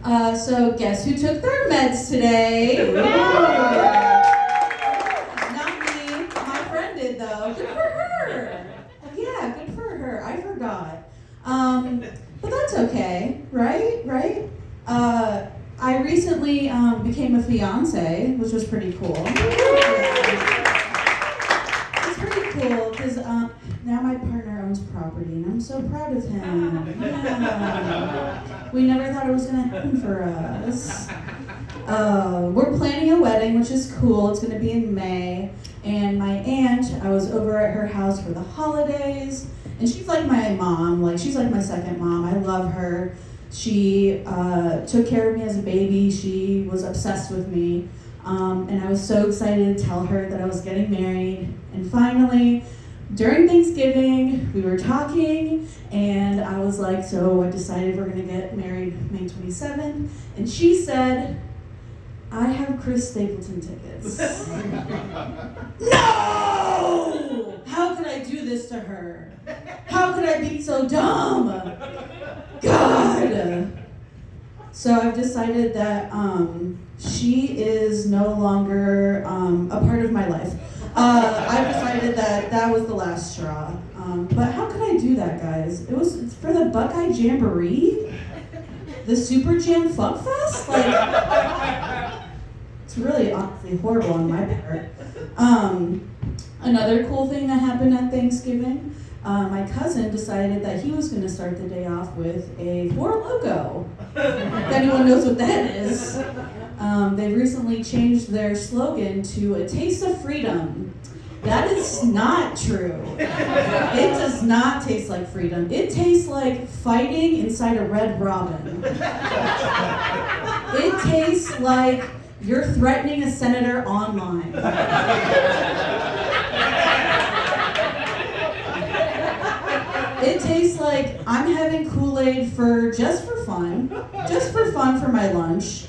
So guess who took their meds today? Not me. My friend did though. Good for her. Yeah, good for her. I forgot. But that's okay, right? Right? I recently became a fiance, which was pretty cool. It's pretty cool because now my partner owns property, and I'm so proud of him. Yeah. We never thought it was going to happen for us. We're planning a wedding, which is cool. It's going to be in May. And my aunt, I was over at her house for the holidays, and she's like my mom. Like, she's like my second mom. I love her. She took care of me as a baby. She was obsessed with me. And I was so excited to tell her that I was getting married. And finally, during Thanksgiving, we were talking, and I was like, so I decided we're going to get married May 27th. And she said, I have Chris Stapleton tickets. No! How could I do this to her? How could I be so dumb? God! So I've decided that she is no longer a part of my life. I've decided that that was the last straw. But how could I do that, guys? It's for the Buckeye Jamboree? The Super Jam Fuck Fest? Like, it's really honestly horrible on my part. Another cool thing that happened at Thanksgiving, my cousin decided that he was going to start the day off with a Four Loko. If anyone knows what that is. They recently changed their slogan to a taste of freedom. That is not true. It does not taste like freedom. It tastes like fighting inside a Red Robin. It tastes like you're threatening a senator online. It tastes like I'm having Kool-Aid just for fun for my lunch.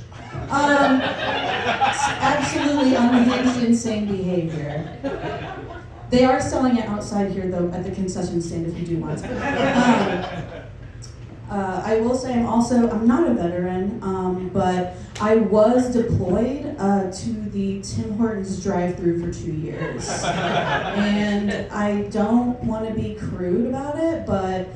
It's absolutely unhinged, insane behavior. They are selling it outside here, though, at the concession stand if you do want to. I will say I'm not a veteran, but I was deployed to the Tim Hortons drive-thru for 2 years. And I don't want to be crude about it, but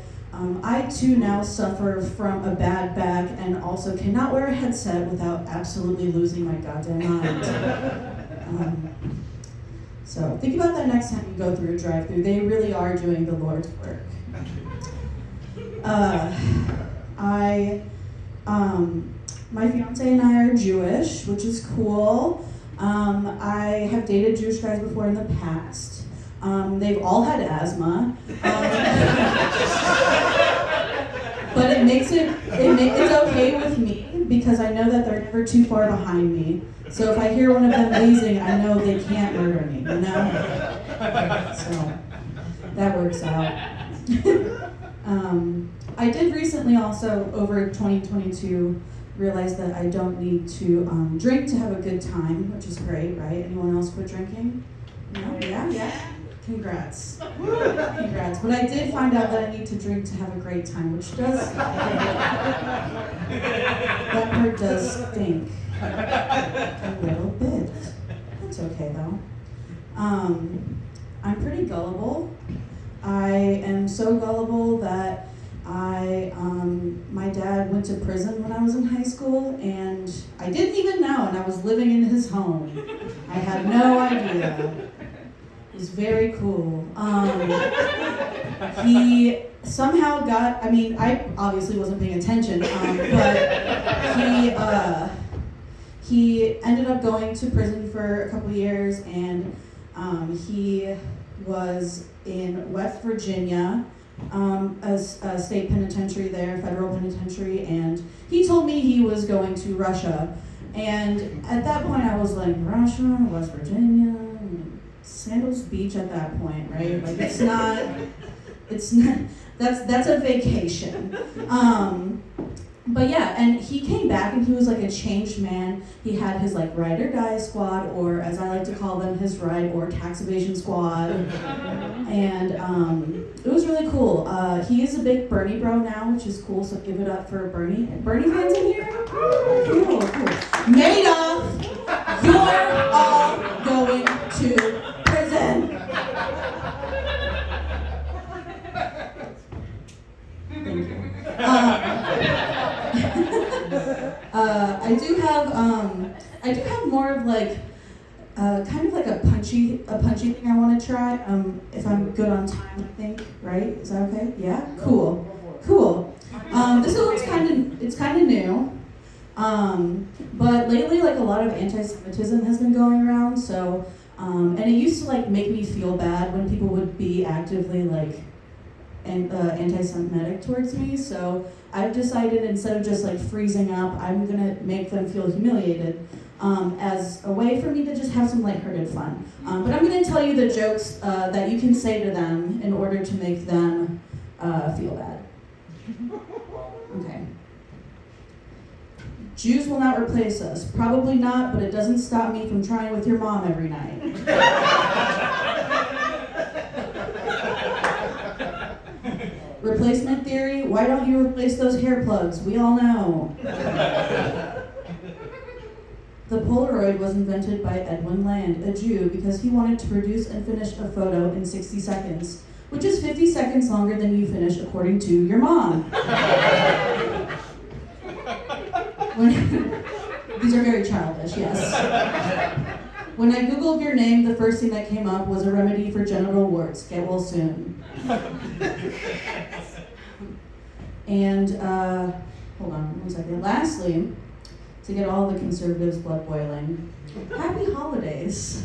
I too now suffer from a bad back and also cannot wear a headset without absolutely losing my goddamn mind. So think about that next time you go through a drive-thru. They really are doing the Lord's work. My fiance and I are Jewish, which is cool. I have dated Jewish guys before in the past. They've all had asthma. But it's okay with me because I know that they're never too far behind me. So if I hear one of them wheezing, I know they can't murder me, you know? So that works out. I did recently also, over 2022, realize that I don't need to drink to have a good time, which is great, right? Anyone else quit drinking? No? Yeah? Congrats. Congrats. But I did find out that I need to drink to have a great time, which does... that part does stink. A little bit. That's okay, though. I'm pretty gullible. I am so gullible that my dad went to prison when I was in high school, and I didn't even know, and I was living in his home. I had no idea. It was very cool. He somehow got, I obviously wasn't paying attention, but he ended up going to prison for a couple of years, and he was in West Virginia, as a state penitentiary there, federal penitentiary, and he told me he was going to Russia. And at that point I was like, Russia, West Virginia, Sandals Beach at that point, right? Like it's not, that's a vacation. But yeah, and he came back and he was like a changed man. He had his like ride or die squad, or as I like to call them, his ride or tax evasion squad. And it was really cool. He is a big Bernie bro now, which is cool, so give it up for Bernie. Bernie fans in here? Cool. Madoff, you're all going to prison. Thank you. I do have more of like kind of like a punchy thing I want to try. If I'm good on time, I think. Right? Is that okay? Yeah. Cool. This one's kind of new. But lately, like a lot of anti-Semitism has been going around. So, and it used to like make me feel bad when people would be actively like anti-Semitic towards me. So I've decided instead of just like freezing up, I'm gonna make them feel humiliated as a way for me to just have some lighthearted fun. But I'm gonna tell you the jokes that you can say to them in order to make them feel bad. Okay. Jews will not replace us. Probably not, but it doesn't stop me from trying with your mom every night. Replacement theory, why don't you replace those hair plugs? We all know. The Polaroid was invented by Edwin Land, a Jew, because he wanted to produce and finish a photo in 60 seconds, which is 50 seconds longer than you finish according to your mom. These are very childish, yes. When I Googled your name, the first thing that came up was a remedy for genital warts. Get well soon. And, hold on 1 second. Lastly, to get all the conservatives' blood boiling, happy holidays.